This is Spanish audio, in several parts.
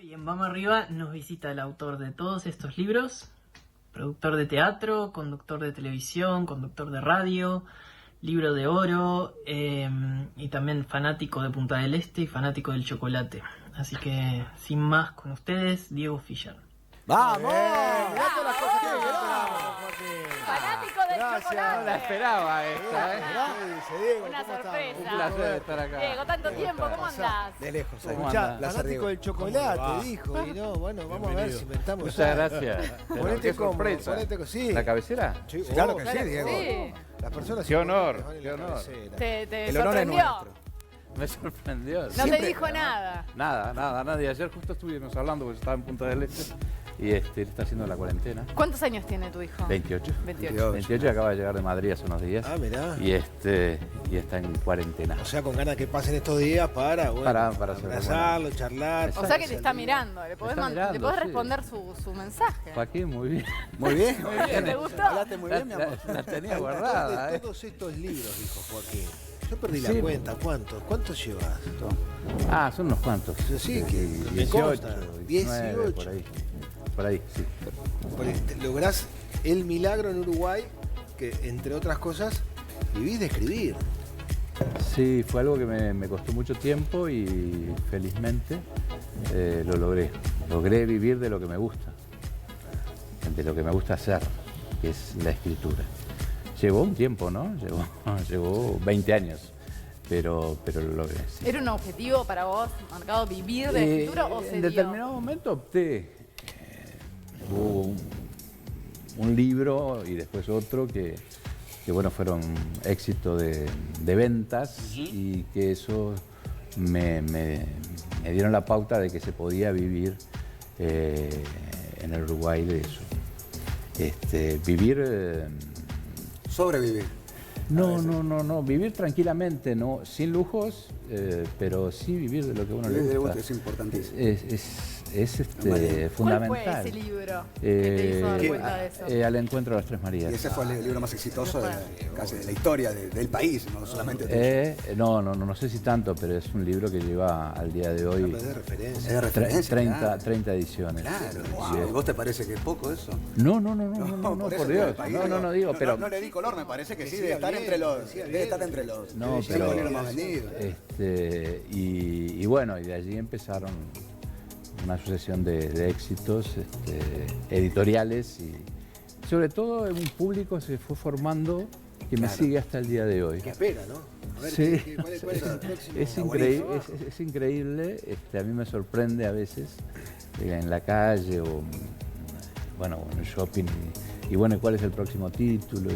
Y en Vamos Arriba nos visita el autor de todos estos libros, productor de teatro, conductor de televisión, conductor de radio, libro de oro, y también fanático de Punta del Este y fanático del chocolate. Así que, sin más, con ustedes, Diego Fischer. ¡Vamos! Mirá todas las cosas que Fanático del chocolate. No la esperaba esta, ¿eh? Una sorpresa. Un placer estar acá. Diego, tanto tiempo, ¿cómo andás? De lejos. ¿Cómo Escuchá, anda? fanático del chocolate, dijo. Y no, bueno, vamos a ver si inventamos. Muchas gracias. Ponete Qué cómodo, sorpresa. ponete sí. ¿La cabecera? Sí, claro que claro sí, que Diego. sí. Las personas Qué honor, importantes van en qué la honor. cabecera. ¿Te El honor es sorprendió? nuestro. Me sorprendió. No Siempre- te dijo nada. Nada, nadie. Ayer justo estuvimos hablando porque yo estaba en Punta del Este y él está haciendo la cuarentena. ¿Cuántos años tiene tu hijo? 28. 28. 28 y acaba de llegar de Madrid hace unos días. Ah, mirá. Y está en cuarentena. O sea, con ganas que pasen estos días para, bueno, Para hacer abrazarlo, charlar. O sea que te está mirando. Le podés, Está mirando, le podés sí. responder su mensaje. Joaquín, muy bien. Muy bien. ¿Te gustó? Hablaste muy bien, mi amor. La tenía Autor guardada, de ¿eh? todos estos libros, dijo Joaquín. Yo perdí la Sí. cuenta. ¿Cuántos llevas? Ah, son unos cuantos. Sí, que me 18, consta. 19, 18. por ahí. Por ahí, sí. Porque lográs el milagro en Uruguay, que entre otras cosas, vivís de escribir. Sí, fue algo que me costó mucho tiempo y felizmente lo logré. Logré vivir de lo que me gusta, de lo que me gusta hacer, que es la escritura. Llevó un tiempo, ¿no? Llevó 20 años, pero lo logré. Sí. ¿Era un objetivo para vos marcado vivir de la escritura o se En dio? determinado momento opté. Hubo un libro y después otro que bueno, fueron éxitos de ventas y que eso me dieron la pauta de que se podía vivir en el Uruguay de eso. Vivir... Sobrevivir. No, vivir tranquilamente, no, sin lujos, pero sí vivir de lo que a uno le gusta. Es importantísimo. Es ¿Cuál fundamental. fue ese libro que te hizo dar cuenta de eso? Al encuentro de las Tres Marías. Y ese fue el libro más exitoso casi de la historia del país, no solamente tuyo. No sé si tanto, pero es un libro que lleva al día de hoy Es de referencia. Es de referencia. 30 ediciones. Claro. Sí. ¿Y vos te parece que es poco eso? No, por eso, por Dios. el país, Digo, pero... No le di color, me parece que sí, Decía debe estar bien, entre los... decía Debe bien. estar entre los No, 5 pero- libros más vendidos. Y bueno, y de allí empezaron una sucesión de éxitos editoriales y sobre todo un público se fue formando que me sigue hasta el día de hoy. Que espera, ¿no? A ver, Sí. ¿cuál es el próximo? Es increíble, a mí me sorprende a veces en la calle o bueno, en el shopping y bueno, ¿cuál es el próximo título?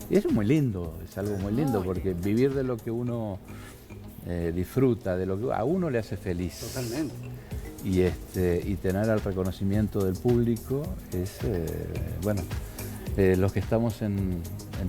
Y eso es muy lindo, es algo muy lindo porque vivir de lo que uno disfruta, de lo que a uno le hace feliz. Totalmente. Y tener el reconocimiento del público es, bueno, los que estamos en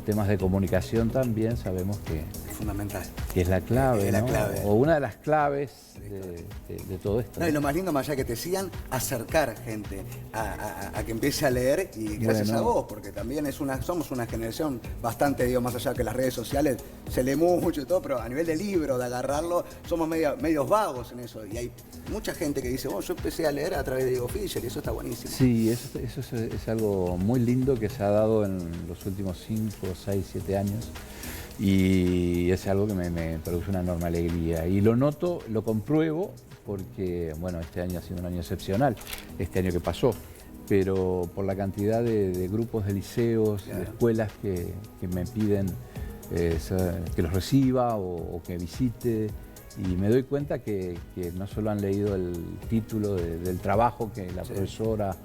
temas de comunicación también sabemos que Es fundamental. es la clave, Es la ¿no? clave. O una de las claves de todo esto. No, y lo más lindo, más allá que te sigan, acercar gente a que empiece a leer y gracias Bueno. a vos, porque también somos una generación bastante, digo, más allá que las redes sociales, se lee mucho y todo, pero a nivel de libro, de agarrarlo, somos medios vagos en eso. Y hay mucha gente que dice, yo empecé a leer a través de Diego Fischer y eso está buenísimo. Sí, eso es algo muy lindo que se ha dado en los últimos 5, 6, 7 años y es algo que me produce una enorme alegría. Y lo noto, lo compruebo porque, bueno, este año ha sido un año excepcional, este año que pasó, pero por la cantidad de grupos de liceos, de escuelas que me piden que los reciba o que visite. Y me doy cuenta que no solo han leído el título del trabajo que la profesora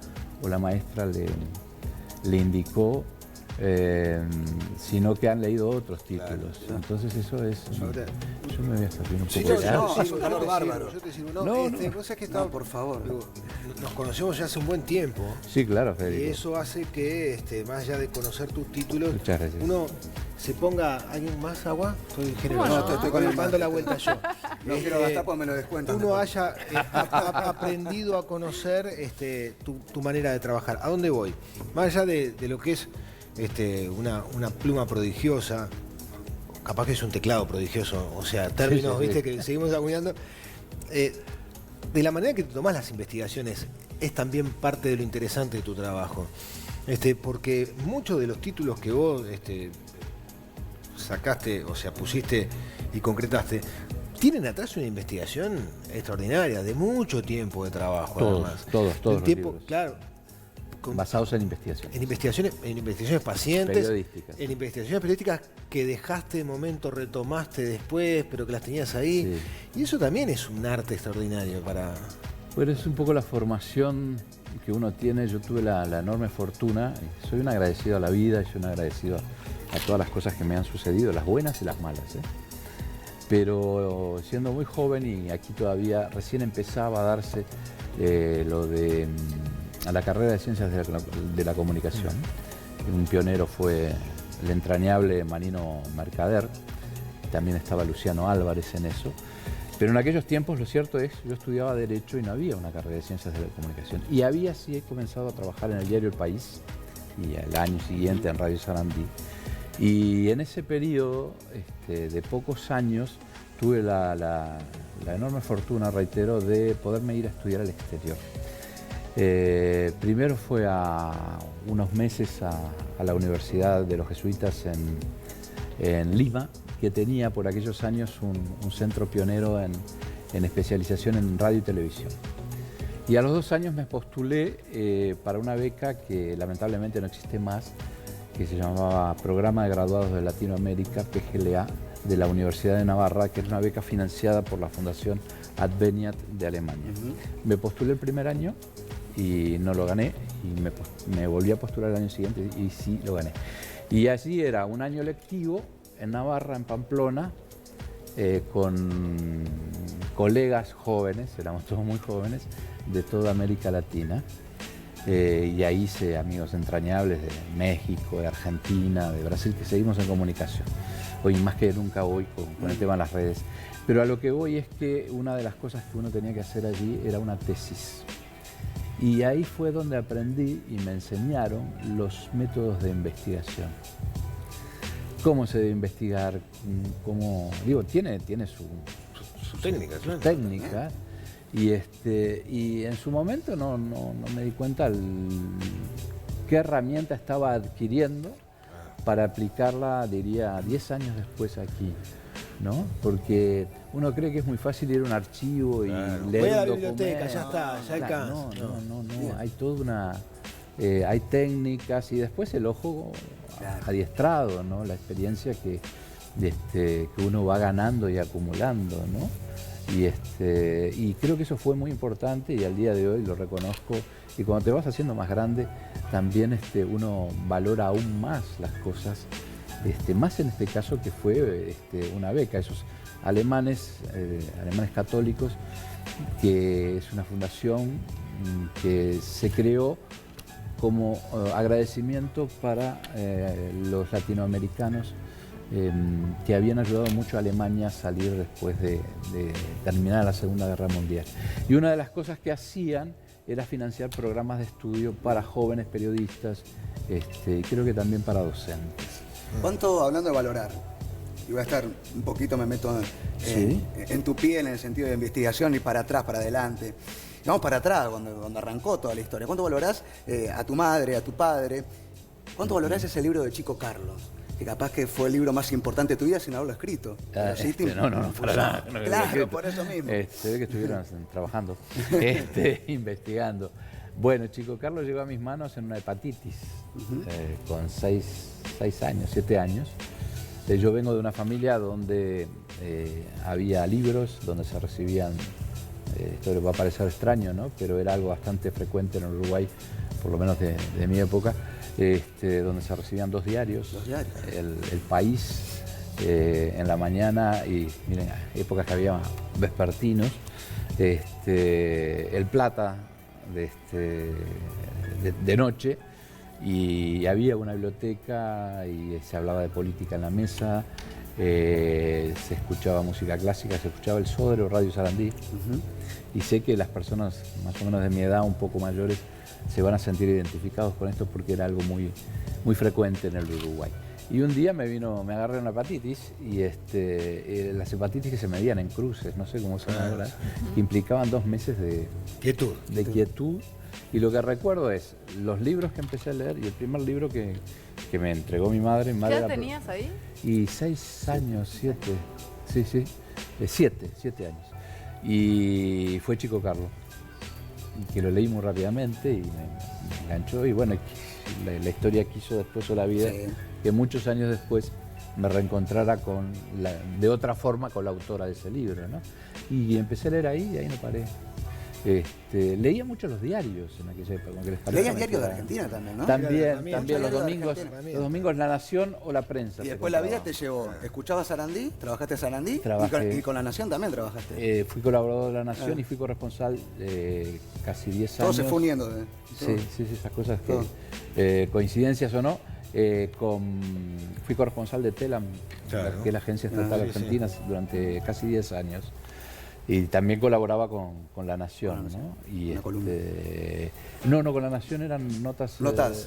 o la maestra le indicó, sino que han leído otros títulos. Entonces eso es... Yo me voy a servir un poco de agua. hace un calor bárbaro. Yo te sirvo. Vos sabés que No, por favor. nos conocemos ya hace un buen tiempo. Sí, claro, Y Federico. eso hace que, más allá de conocer tus títulos, Muchas gracias. uno se ponga... ¿Alguien más agua? Estoy generoso. No, estoy con el dando la vuelta yo. No quiero gastar porque me lo descuentan. Uno después. haya aprendido a conocer tu manera de trabajar. ¿A dónde voy? Más allá de lo que es una pluma prodigiosa, capaz que es un teclado prodigioso, o sea, términos, Sí. viste, que seguimos acuñando. de la manera que tú tomás las investigaciones es también parte de lo interesante de tu trabajo. Porque muchos de los títulos que vos sacaste, o sea, pusiste y concretaste, tienen atrás una investigación extraordinaria, de mucho tiempo de trabajo, además. Todos los tiempo, libros. claro. Basados en investigación. En investigaciones pacientes, Periodísticas. en investigaciones periodísticas que dejaste de momento, retomaste después, pero que las tenías ahí. Sí. Y eso también es un arte extraordinario para... Bueno, es un poco la formación que uno tiene. Yo tuve la enorme fortuna, soy un agradecido a la vida, soy un agradecido a todas las cosas que me han sucedido, las buenas y las malas, Pero siendo muy joven, y aquí todavía recién empezaba a darse lo de a la carrera de Ciencias de la Comunicación. Un pionero fue el entrañable Manino Mercader, también estaba Luciano Álvarez en eso. Pero en aquellos tiempos, lo cierto es, yo estudiaba Derecho y no había una carrera de Ciencias de la Comunicación. Y sí he comenzado a trabajar en el diario El País, y al año siguiente en Radio Sarandí. Y en ese periodo de pocos años tuve la enorme fortuna, reitero, de poderme ir a estudiar al exterior. Primero fue a unos meses a la Universidad de los Jesuitas en Lima, que tenía por aquellos años un centro pionero en especialización en radio y televisión. Y a los 2 años me postulé para una beca que lamentablemente no existe más, que se llamaba Programa de Graduados de Latinoamérica, PGLA, de la Universidad de Navarra, que es una beca financiada por la Fundación Adveniat de Alemania. Me postulé el primer año y no lo gané, y me volví a postular el año siguiente y sí lo gané. Y así era un año lectivo en Navarra, en Pamplona, con colegas jóvenes, éramos todos muy jóvenes, de toda América Latina. Y ahí hice amigos entrañables de México, de Argentina, de Brasil, que seguimos en comunicación. Hoy más que nunca voy con el tema de las redes. Pero a lo que voy es que una de las cosas que uno tenía que hacer allí era una tesis. Y ahí fue donde aprendí y me enseñaron los métodos de investigación. Cómo se debe investigar, cómo... Digo, tiene su técnica, claro. Técnica. Y en su momento no me di cuenta qué herramienta estaba adquiriendo para aplicarla, diría, 10 años después aquí, ¿no? Porque uno cree que es muy fácil ir a un archivo y leer un documento. Voy a la biblioteca, ya está, ya alcanza. No, hay toda hay técnicas y después el ojo adiestrado, ¿no? La experiencia que uno va ganando y acumulando, ¿no? Y creo que eso fue muy importante y al día de hoy lo reconozco. Y cuando te vas haciendo más grande, también uno valora aún más las cosas, más en este caso que fue una beca, esos alemanes católicos, que es una fundación que se creó como agradecimiento para los latinoamericanos que habían ayudado mucho a Alemania a salir después de terminar la Segunda Guerra Mundial. Y una de las cosas que hacían era financiar programas de estudio para jóvenes periodistas y creo que también para docentes. ¿Cuánto, hablando de valorar, y voy a estar un poquito, me meto en tu piel en el sentido de investigación y para atrás, para adelante? Vamos para atrás, cuando arrancó toda la historia. ¿Cuánto valorás a tu madre, a tu padre? ¿Cuánto valorás ese libro de Chico Carlos? Que capaz que fue el libro más importante de tu vida sin haberlo escrito. No, para nada. Claro, por eso mismo. Se ve que estuvieron trabajando, investigando. Bueno, Chico Carlos llegó a mis manos en una hepatitis, con 6 años, 7 años. Yo vengo de una familia donde había libros, donde se recibían, esto les va a parecer extraño, ¿no? Pero era algo bastante frecuente en Uruguay, por lo menos de mi época, donde se recibían 2 diarios. El País en la mañana y, miren, épocas que había vespertinos, El Plata de noche, y había una biblioteca y se hablaba de política en la mesa, se escuchaba música clásica, se escuchaba el Sodre o Radio Sarandí. Y sé que las personas más o menos de mi edad, un poco mayores, se van a sentir identificados con esto porque era algo muy, muy frecuente en el Uruguay. Y un día me agarré una hepatitis y las hepatitis que se medían en cruces, no sé cómo son ahora, que implicaban 2 meses de quietud. Y lo que recuerdo es los libros que empecé a leer y el primer libro que me entregó mi madre. ¿Qué edad tenías ahí? Y 6 años, 7, sí, 7 años. Y fue Chico Carlos, que lo leí muy rápidamente y me enganchó. Y bueno, la historia quiso después o la vida, que muchos años después me reencontrara de otra forma con la autora de ese libro, ¿no? Y empecé a leer ahí y ahí no paré. Leía mucho los diarios en aquella época. Leías diarios de Argentina también, ¿no? También los domingos La Nación o La Prensa. Y después la vida te llevó. ¿Escuchabas Sarandí? ¿Trabajaste en Sarandí? Trabajé. Y con La Nación también trabajaste. Fui colaborador de La Nación y fui corresponsal casi 10 años. Todo se fue uniendo. Sí, esas cosas que, coincidencias o no. Fui corresponsal de TELAM, que es la agencia estatal argentina, durante casi 10 años. Y también colaboraba con La Nación, ¿no? Y no, con La Nación eran notas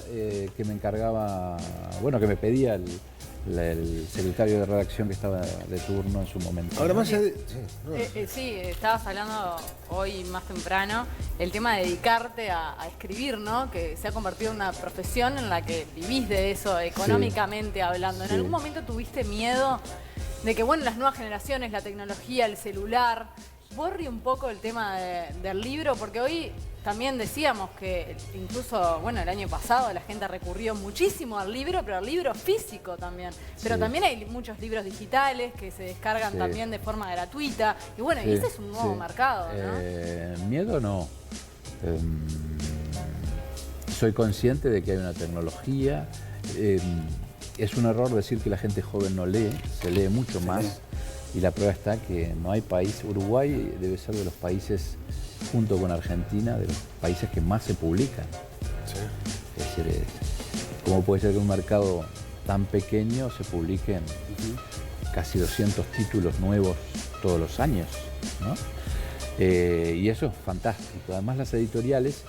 que me encargaba, que me pedía el secretario de redacción que estaba de turno en su momento. Ahora más sí, estabas hablando hoy más temprano, el tema de dedicarte a escribir, ¿no? Que se ha convertido en una profesión en la que vivís de eso, económicamente hablando. ¿En algún momento tuviste miedo de que, las nuevas generaciones, la tecnología, el celular, borre un poco el tema del libro? Porque hoy también decíamos que incluso, el año pasado la gente recurrió muchísimo al libro, pero al libro físico también. Pero también hay muchos libros digitales que se descargan también de forma gratuita. Y y ese es un nuevo mercado, ¿no? Miedo no. Soy consciente de que hay una tecnología. Es un error decir que la gente joven no lee, se lee mucho más. Y la prueba está que no hay país. Uruguay debe ser de los países, junto con Argentina, de los países que más se publican. Es decir, ¿cómo puede ser que un mercado tan pequeño se publiquen casi 200 títulos nuevos todos los años, ¿no? Y eso es fantástico. Además, las editoriales,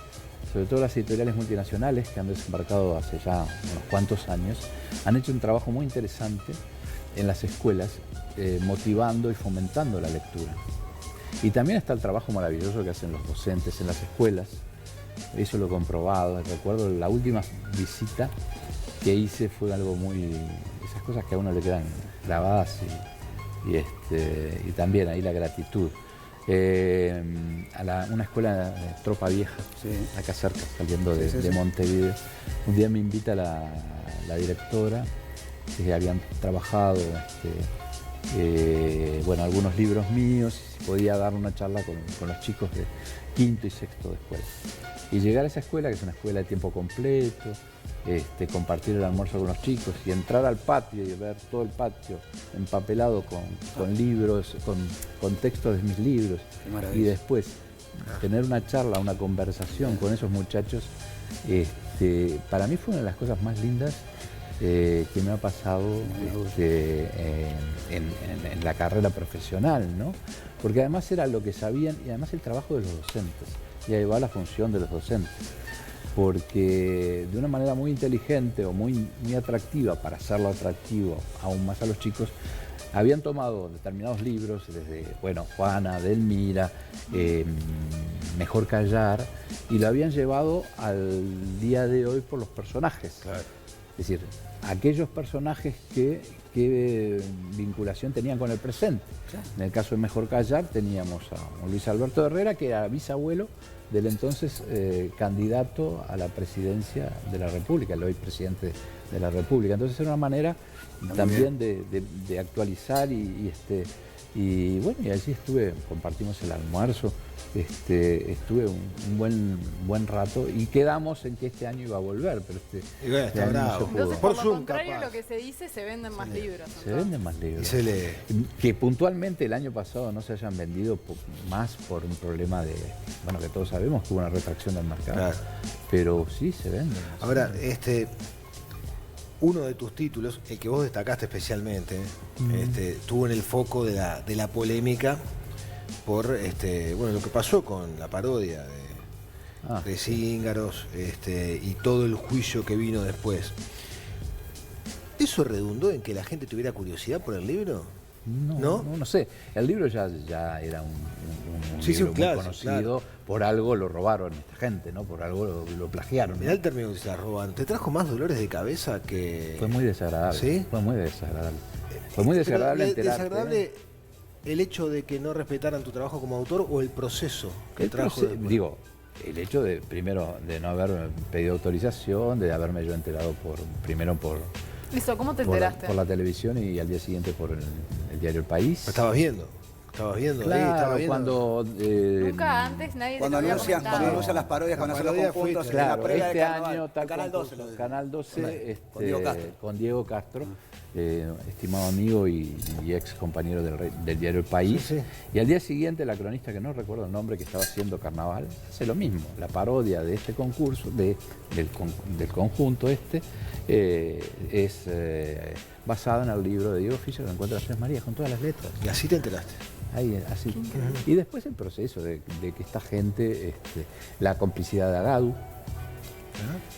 sobre todo las editoriales multinacionales que han desembarcado hace ya unos cuantos años, han hecho un trabajo muy interesante en las escuelas, motivando y fomentando la lectura. Y también está el trabajo maravilloso que hacen los docentes en las escuelas. Eso lo he comprobado. Recuerdo la última visita que hice fue algo esas cosas que a uno le quedan grabadas y también ahí la gratitud. Una escuela de Tropa Vieja, acá cerca, saliendo de Montevideo. Un día me invita la directora, que habían trabajado algunos libros míos, y podía dar una charla con los chicos de quinto y sexto de escuela. Y llegar a esa escuela, que es una escuela de tiempo completo, compartir el almuerzo con los chicos y entrar al patio y ver todo el patio empapelado con libros, con textos de mis libros, y después tener una charla, una conversación con esos muchachos, para mí fue una de las cosas más lindas que me ha pasado en la carrera profesional, ¿no? Porque además era lo que sabían y además el trabajo de los docentes. Y ahí va la función de los docentes. Porque de una manera muy inteligente o muy atractiva, para hacerlo atractivo aún más a los chicos, habían tomado determinados libros, desde, Juana, Delmira, Mejor Callar, y lo habían llevado al día de hoy por los personajes. Claro. Es decir, aquellos personajes que vinculación tenían con el presente. Claro. En el caso de Mejor Callar teníamos a un Luis Alberto Herrera, que era bisabuelo del entonces candidato a la presidencia de la República, el hoy presidente de la República. Entonces era una manera también de actualizar y allí compartimos el almuerzo, estuve un buen rato y quedamos en que este año iba a volver, pero este año no se pudo. Entonces, por lo contrario, lo que se dice, se venden más libros. Se venden más libros. Y se lee. Que puntualmente el año pasado no se hayan vendido más por un problema que todos sabemos que hubo una retracción del mercado. Claro. Pero sí se venden. Ahora, uno de tus títulos, el que vos destacaste especialmente, tuvo en el foco de la polémica por lo que pasó con la parodia de Cíngaros y todo el juicio que vino después. ¿Eso redundó en que la gente tuviera curiosidad por el libro? No sé. El libro ya era un Sí, libro claro, muy conocido. claro. Por algo lo robaron esta gente, ¿no? Por algo lo plagiaron. Mirá el término que se la roban. ¿Te trajo más dolores de cabeza que...? Fue muy desagradable. ¿Sí? Fue muy desagradable. Fue muy desagradable Pero, enterarte. ¿desagradable el hecho de que no respetaran tu trabajo como autor o el proceso que trajo después? Digo, el hecho de, primero, de no haber pedido autorización, de haberme yo enterado primero por Listo, ¿cómo te enteraste? por la televisión y al día siguiente por el diario El País. Lo estabas viendo. Estabas viendo. Claro, ahí, estabas viendo. cuando... Nunca antes nadie Cuando te lo había anuncian, comentado. las parodias, cuando La hacen los parodia conjuntos, fuiste. en la Claro, previa del este carnaval. año tal Canal 12. Canal 12 Con Diego Castro. con Diego Castro, estimado amigo y ex compañero del diario El País. Sí, sí. Y al día siguiente la cronista, que no recuerdo el nombre, que estaba haciendo carnaval, hace lo mismo. La parodia de este concurso, del conjunto es basada en el libro de Diego Fischer, que encuentra Tres Marías, con todas las letras. Y así te enteraste. Ahí, así. Y después el proceso de que esta gente, la complicidad de Agadu,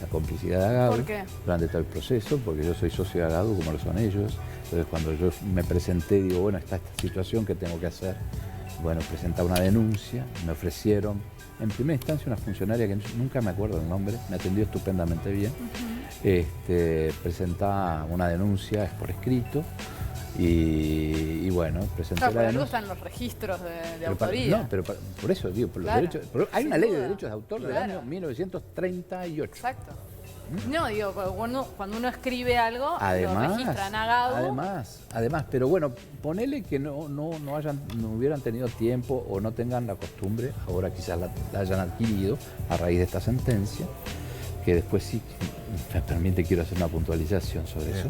¿Por qué? durante todo el proceso, porque yo soy socio de Agadu, como lo son ellos. Entonces cuando yo me presenté, digo, bueno, está esta situación que tengo que hacer. Bueno, presentar una denuncia, me ofrecieron, en primera instancia una funcionaria que nunca me acuerdo el nombre, me atendió estupendamente bien, presentaba una denuncia, es por escrito, y bueno, presenté Claro, la por algo denuncia. están los registros de Pero autoría. no, pero por eso, digo, por los Claro. derechos, hay Sin una ley de duda. derechos de autor del Claro. año 1938. Exacto. No, digo, cuando uno escribe algo, lo Además, registran agado. además, pero bueno, ponele que no hubieran tenido tiempo o no tengan la costumbre, ahora quizás la hayan adquirido a raíz de esta sentencia, que después sí, me permite, quiero hacer una puntualización sobre eso.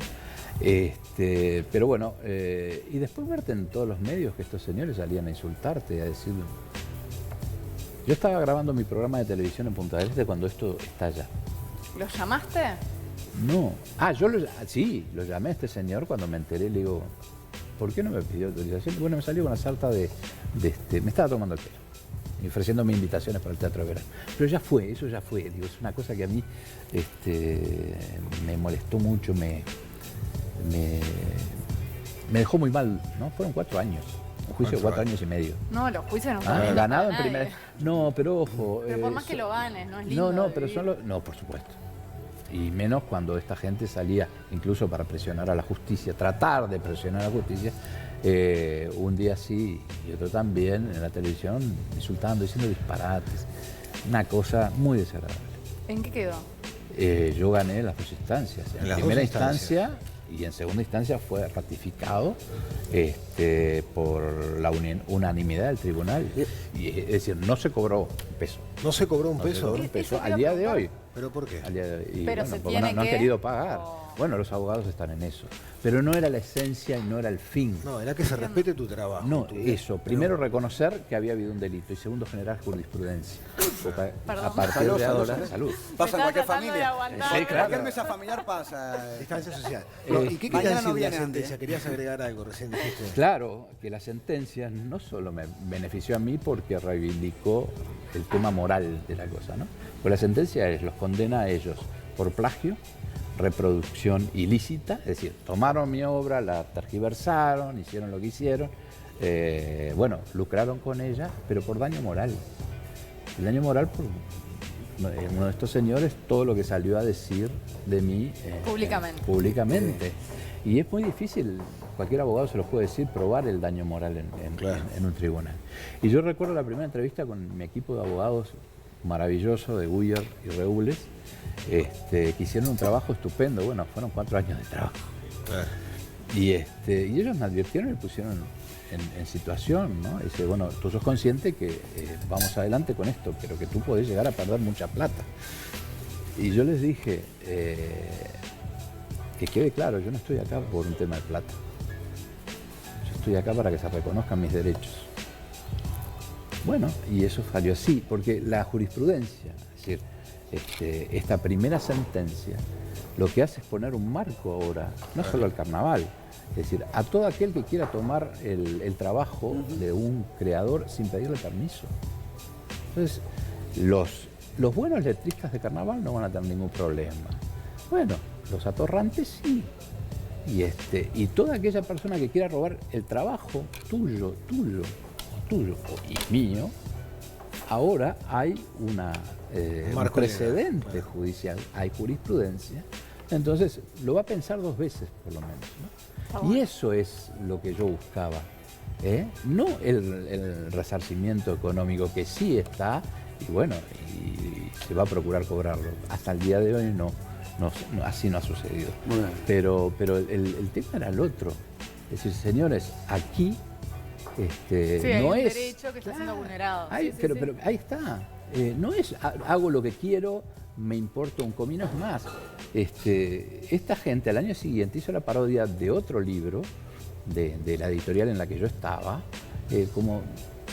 Pero bueno, y después verte en todos los medios que estos señores salían a insultarte, a decir... Yo estaba grabando mi programa de televisión en Punta del Este cuando esto estalla. ¿Lo llamaste? No. Sí, lo llamé a este señor cuando me enteré, le digo, ¿por qué no me pidió autorización? Bueno, me salió con una sarta me estaba tomando el pelo y ofreciéndome invitaciones para el Teatro de Verano. Pero eso ya fue. Digo, es una cosa que a mí me molestó mucho, me dejó muy mal, ¿no? Fueron 4 años. Un juicio de 4 años y medio. No, los juicios no son Ganado en para primera. nadie. No, pero ojo. Pero por más que lo ganes, no es lindo. No, de pero vivir. no, por supuesto. Y menos cuando esta gente salía, incluso para presionar a la justicia, tratar de presionar a la justicia, un día sí y otro también en la televisión, insultando, diciendo disparates. Una cosa muy desagradable. ¿En qué quedó? Yo gané las 2 instancias. En las primera 2 instancias. instancia y en segunda instancia fue ratificado por la unanimidad del tribunal. Y, es decir, no se cobró un peso. ¿No se cobró un No se peso? cobró un Eso peso te al iba a día de preguntar. hoy. ¿Pero por qué? Al día de hoy. Y Pero bueno, se porque tiene no han que, querido pagar. o- Bueno, los abogados están en eso. Pero no era la esencia y no era el fin. No, era que se respete tu trabajo. No, tu- eso. Primero reconocer que había habido un delito y segundo generar jurisprudencia. Porque Perdón. a partir Salud, de salud, ahora, salud. salud. Pasa en Me cualquier estaba tratando de familia. aguantar. Sí, En claro. cualquier mesa familiar pasa. Distancia social. No, ¿y qué querías Mañana decir no de la viene sentencia? Andy, ¿Querías agregar algo? Recién dijiste. Claro que la sentencia no solo me benefició a mí porque reivindicó el tema moral de la cosa, ¿no? Pues la sentencia los condena a ellos por plagio, reproducción ilícita, es decir, tomaron mi obra, la tergiversaron, hicieron lo que hicieron, bueno, lucraron con ella, pero por daño moral. El daño moral por uno de estos señores, todo lo que salió a decir de mí Públicamente. públicamente. Y es muy difícil, cualquier abogado se lo puede decir, probar el daño moral en un tribunal. Y yo recuerdo la primera entrevista con mi equipo de abogados maravilloso de Guyer y Reubles, que hicieron un trabajo estupendo. Bueno, fueron 4 años de trabajo. Y ellos me advirtieron y me pusieron en situación, ¿no? Dice, bueno, tú sos consciente que vamos adelante con esto, pero que tú podés llegar a perder mucha plata. Y yo les dije, que quede claro, yo no estoy acá por un tema de plata. Yo estoy acá para que se reconozcan mis derechos. Bueno, y eso salió así, porque la jurisprudencia, es decir, esta primera sentencia, lo que hace es poner un marco ahora, no solo al carnaval, es decir, a todo aquel que quiera tomar el trabajo de un creador sin pedirle permiso. Entonces, los buenos letristas de carnaval no van a tener ningún problema. Bueno, los atorrantes sí. Y toda aquella persona que quiera robar el trabajo tuyo y mío, ahora hay un precedente judicial, hay jurisprudencia, entonces lo va a pensar 2 veces por lo menos, ¿no? Y eso es lo que yo buscaba, no el resarcimiento económico, que sí está, y bueno, y se va a procurar cobrarlo. Hasta el día de hoy no, así no ha sucedido. Bueno. Pero el tema era el otro. Es decir, señores, aquí no hay un es... derecho que está siendo vulnerado. Pero ahí está. No es hago lo que quiero, me importa un comino. Es más, esta gente al año siguiente hizo la parodia de otro libro, de la editorial en la que yo estaba, como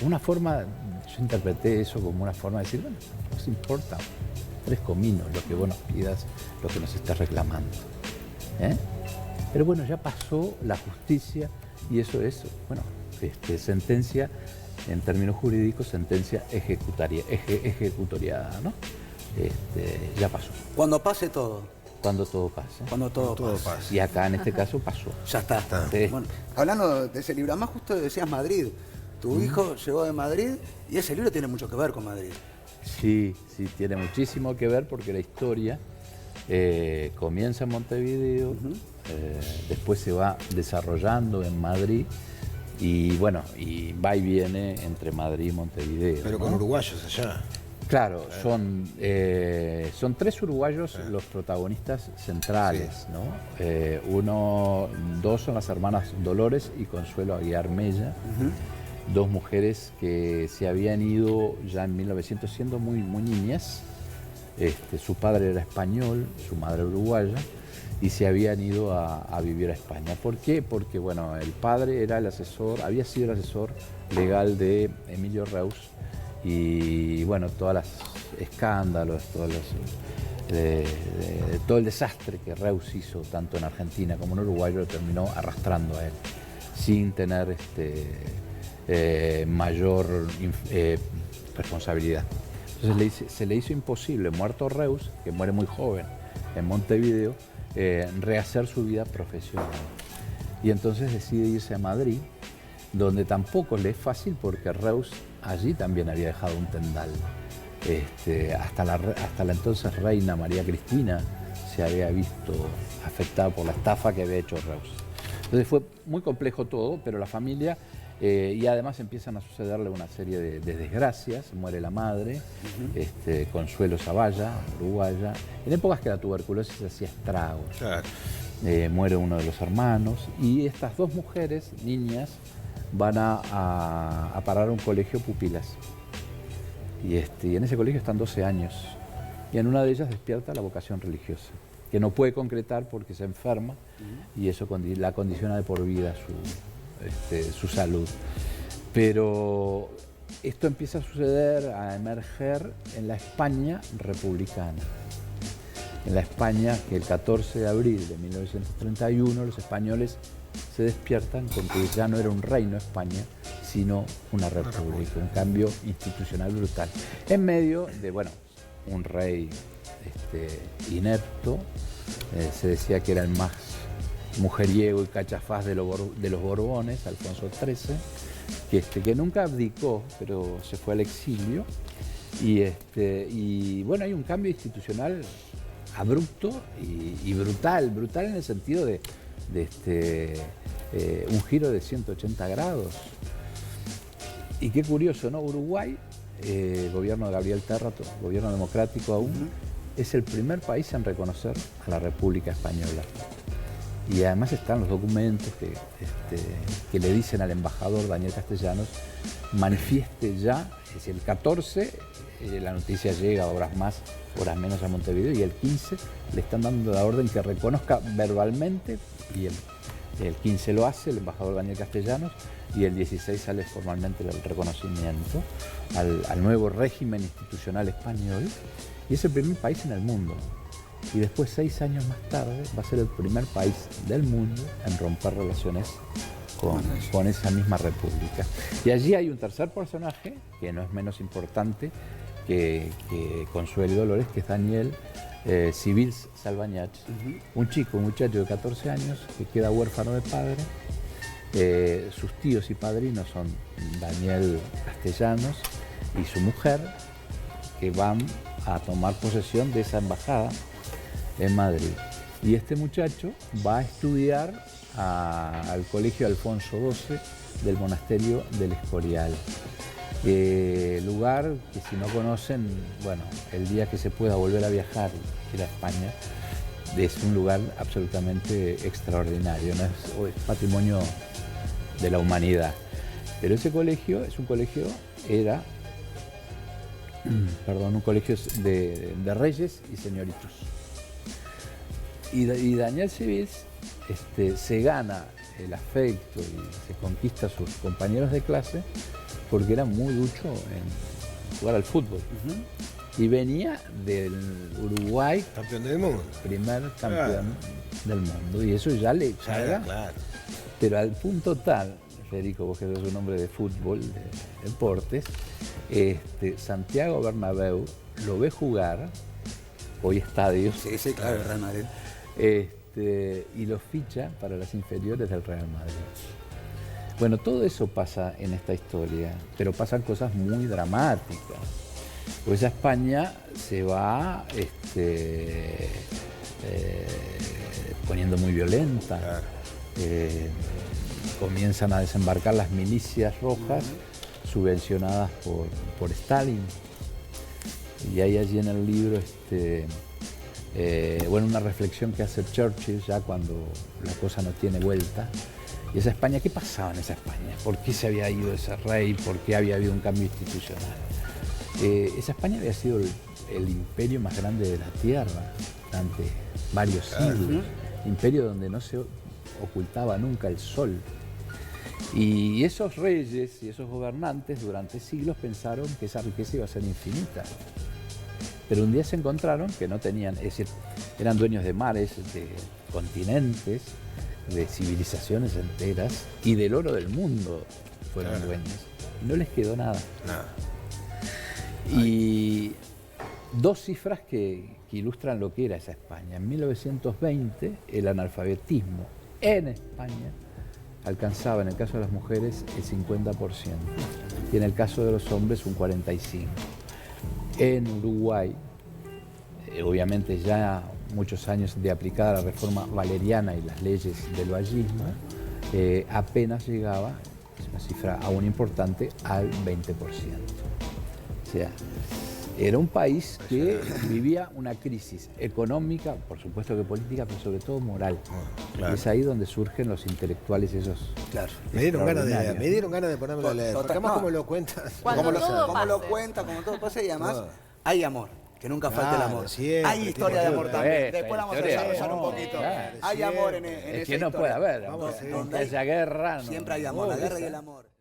una forma, yo interpreté eso como una forma de decir, bueno, no nos importa 3 cominos lo que vos nos pidas, lo que nos estás reclamando. Pero bueno, ya pasó la justicia y eso es, bueno, sentencia, en términos jurídicos, sentencia ejecutoriada, ¿no? Ya pasó. Cuando pase todo. Cuando todo pase. Cuando todo pase. Y acá en este caso pasó. Ya está. Sí. Bueno, hablando de ese libro, además justo decías Madrid. Tu hijo llegó de Madrid y ese libro tiene mucho que ver con Madrid. Sí, tiene muchísimo que ver porque la historia comienza en Montevideo, después se va desarrollando en Madrid y bueno, y va y viene entre Madrid y Montevideo. Pero con uruguayos allá. Claro, son 3 uruguayos los protagonistas centrales, ¿no? 2 son las hermanas Dolores y Consuelo Aguiar Mella, 2 mujeres que se habían ido ya en 1900 siendo muy niñas. Su padre era español, su madre uruguaya, y se habían ido a vivir a España. ¿Por qué? Porque bueno, el padre era había sido el asesor legal de Emilio Reus, y bueno, todos los escándalos, todo el desastre que Reus hizo tanto en Argentina como en Uruguay lo terminó arrastrando a él, sin tener mayor responsabilidad. Entonces se le hizo imposible, muerto Reus, que muere muy joven en Montevideo, rehacer su vida profesional. Y entonces decide irse a Madrid, donde tampoco le es fácil porque Reus allí también había dejado un tendal. Hasta la entonces reina María Cristina se había visto afectada por la estafa que había hecho Reus. Entonces fue muy complejo todo, pero la familia, y además empiezan a sucederle una serie de desgracias. Muere la madre, Consuelo Zavalla, uruguaya, en épocas que la tuberculosis hacía estragos. Claro. Muere uno de los hermanos y estas 2 mujeres, niñas, van a parar a un colegio pupilas. Y en ese colegio están 12 años. Y en una de ellas despierta la vocación religiosa, que no puede concretar porque se enferma y eso la condiciona de por vida su salud. Pero esto empieza a suceder, a emerger en la España republicana. En la España que el 14 de abril de 1931 los españoles se despiertan con que ya no era un reino España, sino una república, un cambio institucional brutal. En medio de, bueno, un rey inepto, se decía que era el más mujeriego y cachafaz de los Borbones, Alfonso XIII, que nunca abdicó, pero se fue al exilio. Y bueno, hay un cambio institucional abrupto y brutal en el sentido de un giro de 180 grados. Y qué curioso, ¿no? Uruguay, gobierno de Gabriel Terra, gobierno democrático aún, es el primer país en reconocer a la República Española. Y además están los documentos que le dicen al embajador Daniel Castellanos, manifieste ya, es decir, el 14, la noticia llega horas más, horas menos a Montevideo, y el 15 le están dando la orden que reconozca verbalmente, y el 15 lo hace el embajador Daniel Castellanos, y el 16 sale formalmente el reconocimiento al nuevo régimen institucional español, y es el primer país en el mundo. Y después, 6 años más tarde, va a ser el primer país del mundo en romper relaciones con esa misma república. Y allí hay un tercer personaje, que no es menos importante, que Consuelo y Dolores, que es Daniel Civils Salvañach, un muchacho de 14 años que queda huérfano de padre. Sus tíos y padrinos son Daniel Castellanos y su mujer, que van a tomar posesión de esa embajada en Madrid. Y este muchacho va a estudiar al Colegio Alfonso XII del Monasterio del Escorial. Lugar que, si no conocen, bueno, el día que se pueda volver a viajar y ir a España, es un lugar absolutamente extraordinario, ¿no? Es patrimonio de la humanidad. Pero ese colegio es un colegio, un colegio de reyes y señoritos. Y Daniel Civils se gana el afecto y se conquista a sus compañeros de clase porque era muy ducho en jugar al fútbol. Y venía del Uruguay, campeón del mundo, primer campeón del mundo, y eso ya le carga. Claro. Pero al punto tal, Federico, vos que sos un hombre de fútbol, de deportes, Santiago Bernabéu lo ve jugar, hoy estadios. Sí, claro, Real Madrid. Y lo ficha para las inferiores del Real Madrid. Bueno, todo eso pasa en esta historia, pero pasan cosas muy dramáticas. Pues a España se va poniendo muy violenta. Claro. Comienzan a desembarcar las milicias rojas subvencionadas por Stalin. Y hay allí en el libro una reflexión que hace Churchill ya cuando la cosa no tiene vuelta. Y esa España, ¿qué pasaba en esa España? ¿Por qué se había ido ese rey? ¿Por qué había habido un cambio institucional? Esa España había sido el imperio más grande de la tierra durante varios siglos. Imperio donde no se ocultaba nunca el sol. Y esos reyes y esos gobernantes durante siglos pensaron que esa riqueza iba a ser infinita. Pero un día se encontraron que no tenían, es decir, eran dueños de mares, de continentes, de civilizaciones enteras y del oro del mundo fueron dueños. Y no les quedó nada. Y dos cifras que ilustran lo que era esa España. En 1920 el analfabetismo en España alcanzaba, en el caso de las mujeres, el 50% y en el caso de los hombres un 45%. En Uruguay, obviamente ya muchos años de aplicada la reforma valeriana y las leyes del vallismo, apenas llegaba, es una cifra aún importante, al 20%. O sea, era un país que vivía una crisis económica, por supuesto que política, pero sobre todo moral. Claro. Es ahí donde surgen los intelectuales esos. Claro. Me dieron ganas de ponerme a leer. Porque además, como lo cuentas. Cuando todo como lo pase. cuenta, como todo pasa, y además hay amor. Que nunca falte el amor. Siempre, Hay historia de amor también. Después historia vamos a de desarrollar un amor, poquito. claro, hay amor en esa Es que no historia. puede haber, Vamos, donde haya guerra. Siempre hay amor, la guerra y el amor.